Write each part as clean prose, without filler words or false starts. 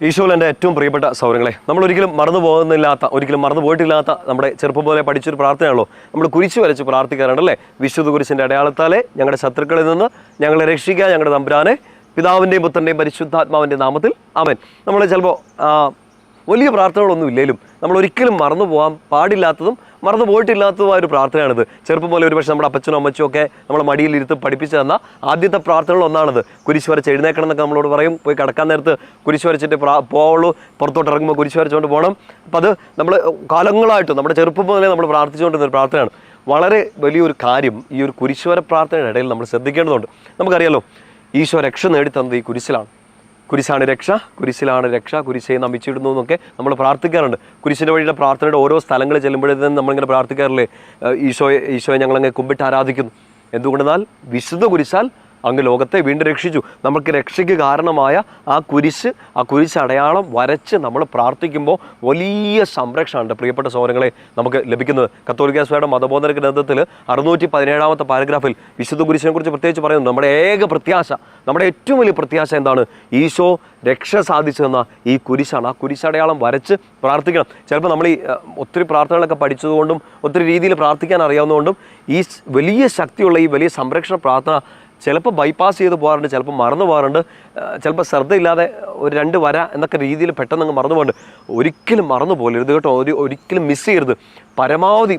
ഈശോയിൽ എൻ്റെ ഏറ്റവും പ്രിയപ്പെട്ട സൗരങ്ങളെ, നമ്മൾ ഒരിക്കലും മറന്നു പോയിട്ടില്ലാത്ത നമ്മുടെ ചെറുപ്പം പോലെ പഠിച്ചൊരു പ്രാർത്ഥനയാണല്ലോ നമ്മൾ കുരിശ് വരച്ച് പ്രാർത്ഥിക്കാറുണ്ടല്ലേ. വിശുദ്ധ കുരിശിൻ്റെ അടയാളത്താലെ ഞങ്ങളുടെ ശത്രുക്കളിൽ നിന്ന് ഞങ്ങളെ രക്ഷിക്കുക, ഞങ്ങളുടെ തമ്പുരാനെ, പിതാവിൻ്റെയും പുത്രൻ്റെയും പരിശുദ്ധാത്മാവിൻ്റെ നാമത്തിൽ ആമേൻ. നമ്മൾ ചിലപ്പോൾ വലിയ പ്രാർത്ഥനകളൊന്നും ഇല്ലെങ്കിലും നമ്മൾ ഒരിക്കലും മറന്നു പോകാൻ പാടില്ലാത്തതും മറന്നു പോയിട്ടില്ലാത്തതുമായ ഒരു പ്രാർത്ഥനയാണിത്. ചെറുപ്പം പോലെ ഒരുപക്ഷെ നമ്മുടെ അപ്പച്ചനും അമ്മച്ചും ഒക്കെ നമ്മളെ മടിയിലിരുത്ത് പഠിപ്പിച്ചു തന്ന ആദ്യത്തെ പ്രാർത്ഥനകളൊന്നാണിത്. കുരിശ് വരച്ച് എഴുന്നേക്കണം എന്നൊക്കെ നമ്മളോട് പറയും. പോയി കിടക്കാൻ നേരത്ത് കുരിശ് വരച്ചിട്ട് പോവുള്ളൂ, പുറത്തോട്ട് ഇറങ്ങുമ്പോൾ കുരിശ് വരച്ചുകൊണ്ട് പോകണം. അപ്പോൾ അത് നമ്മൾ കാലങ്ങളായിട്ട് നമ്മുടെ ചെറുപ്പം മുതലേ നമ്മൾ പ്രാർത്ഥിച്ചുകൊണ്ടിരുന്ന ഒരു പ്രാർത്ഥനയാണ്. വളരെ വലിയൊരു കാര്യം ഈ ഒരു കുരിശുവര പ്രാർത്ഥനയുടെ ഇടയിൽ നമ്മൾ ശ്രദ്ധിക്കേണ്ടതുണ്ട്. നമുക്കറിയാലോ, ഈശോ രക്ഷ നേടിത്തന്നത് ഈ കുരിശിലാണ്. കുരിശാണ് രക്ഷ, കുരിശിലാണ് രക്ഷ, കുരിശയെ നമിച്ചിടുന്നു എന്നൊക്കെ നമ്മൾ പ്രാർത്ഥിക്കാറുണ്ട്. കുരിശിൻ്റെ വഴിയുടെ പ്രാർത്ഥനയുടെ ഓരോ സ്ഥലങ്ങളിൽ ചെല്ലുമ്പോഴത്തേനും നമ്മളിങ്ങനെ പ്രാർത്ഥിക്കാറില്ലേ, ഈശോയെ ഞങ്ങളങ്ങ് കുമ്പിട്ട് ആരാധിക്കുന്നു. എന്തുകൊണ്ടെന്നാൽ വിശുദ്ധ കുരിശാൽ അങ്ങ് ലോകത്തെ വീണ്ടും രക്ഷിച്ചു. നമുക്ക് രക്ഷയ്ക്ക് കാരണമായ ആ കുരിശ് അടയാളം വരച്ച് നമ്മൾ പ്രാർത്ഥിക്കുമ്പോൾ വലിയ സംരക്ഷണമുണ്ട് പ്രിയപ്പെട്ട സഹോദരങ്ങളെ നമുക്ക് ലഭിക്കുന്നത്. കത്തോലിക്കാ സഭയുടെ മതബോധന ഗ്രന്ഥത്തിൽ 617 പാരഗ്രാഫിൽ വിശുദ്ധ കുരിശിനെ കുറിച്ച് പ്രത്യേകിച്ച് പറയുന്നു. നമ്മുടെ ഏക പ്രത്യാശ, നമ്മുടെ ഏറ്റവും വലിയ പ്രത്യാശ എന്താണ്? ഈശോ രക്ഷ സാധിച്ചു തന്ന ഈ കുരിശാണ്. ആ കുരിശടയാളം വരച്ച് പ്രാർത്ഥിക്കണം. ചിലപ്പോൾ നമ്മൾ ഈ ഒത്തിരി പ്രാർത്ഥനകളൊക്കെ പഠിച്ചതുകൊണ്ടും ഒത്തിരി രീതിയിൽ പ്രാർത്ഥിക്കാൻ അറിയാവുന്നതുകൊണ്ടും ഈ വലിയ ശക്തിയുള്ള ഈ വലിയ സംരക്ഷണ പ്രാർത്ഥന ചിലപ്പോൾ ബൈപ്പാസ് ചെയ്ത് പോകാറുണ്ട്, ചിലപ്പോൾ മറന്നു പോകാറുണ്ട്, ചിലപ്പോൾ ശ്രദ്ധയില്ലാതെ ഒരു 2 വര എന്നൊക്കെ രീതിയിൽ പെട്ടെന്ന് അങ്ങ് മറന്നു പോകാറുണ്ട്. ഒരിക്കലും മറന്നു പോകരുത് കേട്ടോ, ഒരിക്കലും മിസ് ചെയ്യരുത്. പരമാവധി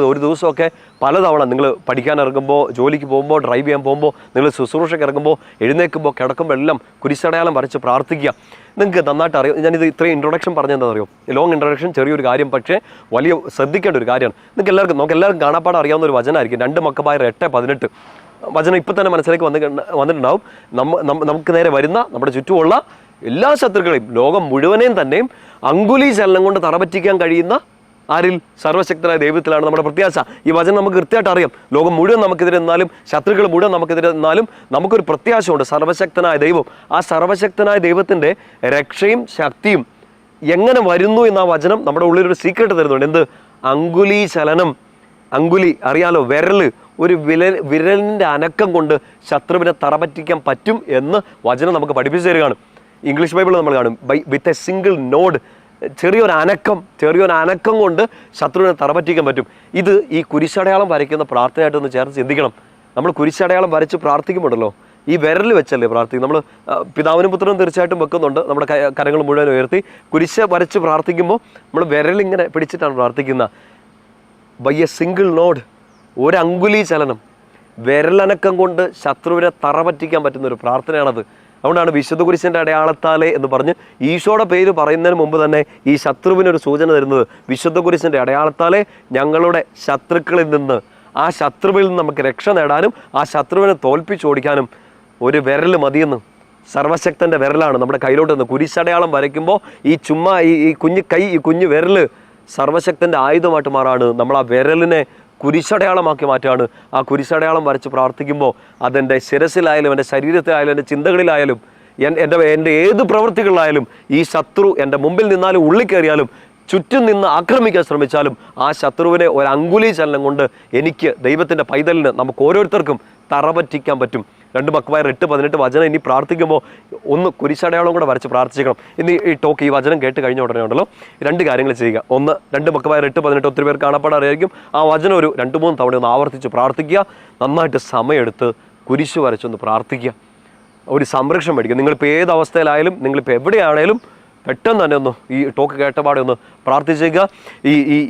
ഒരു ദിവസമൊക്കെ പലതവണ നിങ്ങൾ പഠിക്കാൻ ഇറങ്ങുമ്പോൾ, ജോലിക്ക് പോകുമ്പോൾ, ഡ്രൈവ് ചെയ്യാൻ പോകുമ്പോൾ, നിങ്ങൾ ശുശ്രൂഷയ്ക്ക് ഇറങ്ങുമ്പോൾ, എഴുന്നേൽക്കുമ്പോൾ, കിടക്കുമ്പോൾ എല്ലാം കുരിശടയാളം വരച്ച് പ്രാർത്ഥിക്കുക. നിങ്ങൾക്ക് നന്നായിട്ട് അറിയാം. ഞാനിത് ഇത്രയും ഇൻട്രൊഡക്ഷൻ പറഞ്ഞെന്താ അറിയോ, ലോങ് ഇൻട്രൊഡക്ഷൻ, ചെറിയൊരു കാര്യം, പക്ഷേ വലിയ ശ്രദ്ധിക്കേണ്ട ഒരു കാര്യമാണ്. നമുക്ക് എല്ലാവർക്കും കാണാപ്പാടം അറിയാവുന്ന ഒരു വചനമായിരിക്കും 2 മക്കബായർ 8:18 വചനം. ഇപ്പം തന്നെ മനസ്സിലേക്ക് വന്നിട്ടുണ്ടാവും. നമുക്ക് നേരെ വരുന്ന നമ്മുടെ ചുറ്റുമുള്ള എല്ലാ ശത്രുക്കളെയും, ലോകം മുഴുവനെയും തന്നെയും അങ്കുലി ചലനം കൊണ്ട് തറപറ്റിക്കാൻ കഴിയുന്ന ആരിൽ? സർവശക്തനായ ദൈവത്തിലാണ് നമ്മുടെ പ്രത്യാശ. ഈ വചനം നമുക്ക് കൃത്യമായിട്ട് അറിയാം. ലോകം മുഴുവൻ നമുക്കെതിരെ നിന്നാലും, ശത്രുക്കൾ മുഴുവൻ നമുക്കെതിരെ നിന്നാലും നമുക്കൊരു പ്രത്യാശയുണ്ട്, സർവശക്തനായ ദൈവം. ആ സർവശക്തനായ ദൈവത്തിൻ്റെ രക്ഷയും ശക്തിയും എങ്ങനെ വരുന്നു എന്ന ആ വചനം നമ്മുടെ ഉള്ളിലൊരു സീക്രട്ട് തരുന്നുണ്ട്. എന്ത്? അങ്കുലി ചലനം. അങ്കുലി അറിയാലോ, ഒരു വിരലിൻ്റെ അനക്കം കൊണ്ട് ശത്രുവിനെ തറപറ്റിക്കാൻ പറ്റും എന്ന് വചനം നമുക്ക് പഠിപ്പിച്ചു തരികയാണ്. ഇംഗ്ലീഷ് ബൈബിൾ നമ്മൾ കാണും, വിത്ത് എ സിംഗിൾ നോഡ്, ചെറിയൊരു അനക്കം കൊണ്ട് ശത്രുവിനെ തറപറ്റിക്കാൻ പറ്റും. ഇത് ഈ കുരിശടയാളം വരയ്ക്കുന്ന പ്രാർത്ഥനയായിട്ടൊന്ന് ചേർത്ത് ചിന്തിക്കണം. നമ്മൾ കുരിശടയാളം വരച്ച് പ്രാർത്ഥിക്കുമ്പോഴല്ലോ ഈ വിരൽ വെച്ചല്ലേ പ്രാർത്ഥിക്കും. നമ്മൾ പിതാവിനും പുത്രനും തീർച്ചയായിട്ടും വെക്കുന്നുണ്ട്. നമ്മുടെ കരങ്ങൾ മുഴുവൻ ഉയർത്തി കുരിശ വരച്ച് പ്രാർത്ഥിക്കുമ്പോൾ നമ്മൾ വിരലിങ്ങനെ പിടിച്ചിട്ടാണ് പ്രാർത്ഥിക്കുന്നത്. ബൈ എ സിംഗിൾ നോഡ്, ഒരു അങ്കുലി ചലനം, വിരലനക്കം കൊണ്ട് ശത്രുവിനെ തറപറ്റിക്കാൻ പറ്റുന്ന ഒരു പ്രാർത്ഥനയാണത്. അതുകൊണ്ടാണ് വിശുദ്ധ കുരിശിൻ്റെ അടയാളത്താലെ എന്ന് പറഞ്ഞ് ഈശോയുടെ പേര് പറയുന്നതിന് മുമ്പ് തന്നെ ഈ ശത്രുവിനൊരു സൂചന തരുന്നത്. വിശുദ്ധ കുരിശിൻ്റെ അടയാളത്താലെ ഞങ്ങളുടെ ശത്രുക്കളിൽ നിന്ന്, ആ ശത്രുവിൽ നിന്ന് നമുക്ക് രക്ഷ നേടാനും ആ ശത്രുവിനെ തോൽപ്പിച്ചോടിക്കാനും ഒരു വിരൽ മതിയെന്ന്. സർവശക്തൻ്റെ വിരലാണ് നമ്മുടെ കയ്യിലോട്ട് നിന്ന് കുരിശടയാളം വരയ്ക്കുമ്പോൾ ഈ കുഞ്ഞു വിരൽ സർവശക്തൻ്റെ ആയുധമായിട്ട് മാറാണ്. നമ്മൾ ആ വിരലിനെ കുരിശടയാളമാക്കി മാറ്റുകയാണ്. ആ കുരിശടയാളം വരച്ച് പ്രാർത്ഥിക്കുമ്പോൾ അതെൻ്റെ ശിരസിലായാലും, എൻ്റെ ശരീരത്തിലായാലും, എൻ്റെ ചിന്തകളിലായാലും, എൻ്റെ ഏത് പ്രവൃത്തികളിലായാലും, ഈ ശത്രു എൻ്റെ മുമ്പിൽ നിന്നാലും ഉള്ളിൽ കയറിയാലും ചുറ്റും നിന്ന് ആക്രമിക്കാൻ ശ്രമിച്ചാലും ആ ശത്രുവിനെ ഒരു അങ്കുലി ചലനം കൊണ്ട് എനിക്ക്, ദൈവത്തിൻ്റെ പൈതലിന്, നമുക്ക് ഓരോരുത്തർക്കും തറപറ്റിക്കാൻ പറ്റും. 2 മക്കബായർ 8:18 വചനം ഇനി പ്രാർത്ഥിക്കുമ്പോൾ ഒന്ന് കുരിശടയാളം കൂടെ വരച്ച് പ്രാർത്ഥിക്കണം. ഇന്ന് ഈ വചനം കേട്ട് കഴിഞ്ഞ ഉടനെ ഉണ്ടല്ലോ 2 കാര്യങ്ങൾ ചെയ്യുക. ഒന്ന്, 2 മക്കബായർ 8:18 ഒത്തിരി പേർ കാണാപ്പാടാൻ അറിയായിരിക്കും. ആ വചനം ഒരു 2-3 തവണ ഒന്ന് ആവർത്തിച്ച് പ്രാർത്ഥിക്കുക. നന്നായിട്ട് സമയമെടുത്ത് കുരിശ് വരച്ചൊന്ന് പ്രാർത്ഥിക്കുക. ഒരു സംരക്ഷണം മേടിക്കുക. നിങ്ങളിപ്പോൾ ഏത് അവസ്ഥയിലായാലും, നിങ്ങളിപ്പോൾ എവിടെയാണേലും പെട്ടെന്ന് തന്നെ ഒന്ന് ഈ ടോക്ക് കേട്ടപാടെ ഒന്ന് പ്രാർത്ഥിച്ചേക്കുക.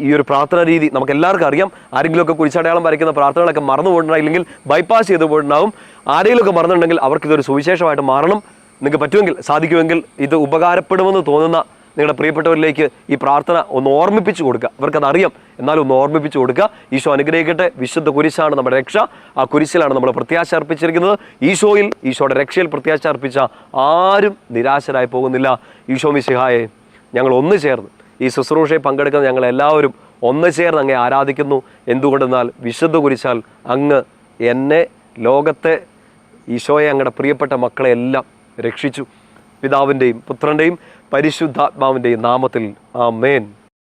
ഈ ഒരു പ്രാർത്ഥന രീതി നമുക്ക് എല്ലാവർക്കും അറിയാം. ആരെങ്കിലുമൊക്കെ കുരിശടയാളം വരയ്ക്കുന്ന പ്രാർത്ഥനകളൊക്കെ മറന്നു പോയിട്ടുണ്ടാവും, ഇല്ലെങ്കിൽ ബൈപ്പാസ് ചെയ്ത് പോയിട്ടുണ്ടാവും. ആരെങ്കിലുമൊക്കെ മറന്നിട്ടുണ്ടെങ്കിൽ അവർക്കിതൊരു സുവിശേഷമായിട്ട് മാറണം. നിങ്ങൾക്ക് പറ്റുമെങ്കിൽ, സാധിക്കുമെങ്കിൽ ഇത് ഉപകാരപ്പെടുമെന്ന് തോന്നുന്ന നിങ്ങളുടെ പ്രിയപ്പെട്ടവരിലേക്ക് ഈ പ്രാർത്ഥന ഒന്ന് ഓർമ്മിപ്പിച്ചു കൊടുക്കുക. അവർക്കത് അറിയാം, എന്നാലും ഒന്ന് ഓർമ്മിപ്പിച്ചു കൊടുക്കുക. ഈശോ അനുഗ്രഹിക്കട്ടെ. വിശുദ്ധ കുരിശാണ് നമ്മുടെ രക്ഷ. ആ കുരിശിലാണ് നമ്മൾ പ്രത്യാശ അർപ്പിച്ചിരിക്കുന്നത്. ഈശോയുടെ രക്ഷയിൽ പ്രത്യാശ അർപ്പിച്ച ആരും നിരാശരായി പോകുന്നില്ല. ഈശോ മിശിഹായെ, ഞങ്ങൾ ഒന്ന് ചേർന്ന് ഈ ശുശ്രൂഷയിൽ പങ്കെടുക്കുന്ന ഞങ്ങളെല്ലാവരും ഒന്ന് ചേർന്ന് അങ്ങേ ആരാധിക്കുന്നു. എന്തുകൊണ്ടെന്നാൽ വിശുദ്ധ കുരിശാൽ അങ്ങ് എന്നെ, ലോകത്തെ, ഈശോയെ, അങ്ങയുടെ പ്രിയപ്പെട്ട മക്കളെ എല്ലാം രക്ഷിച്ചു. പിതാവിൻ്റെയും പുത്രൻ്റെയും പരിശുദ്ധാത്മാവിൻ്റെയും നാമത്തിൽ ആമേൻ.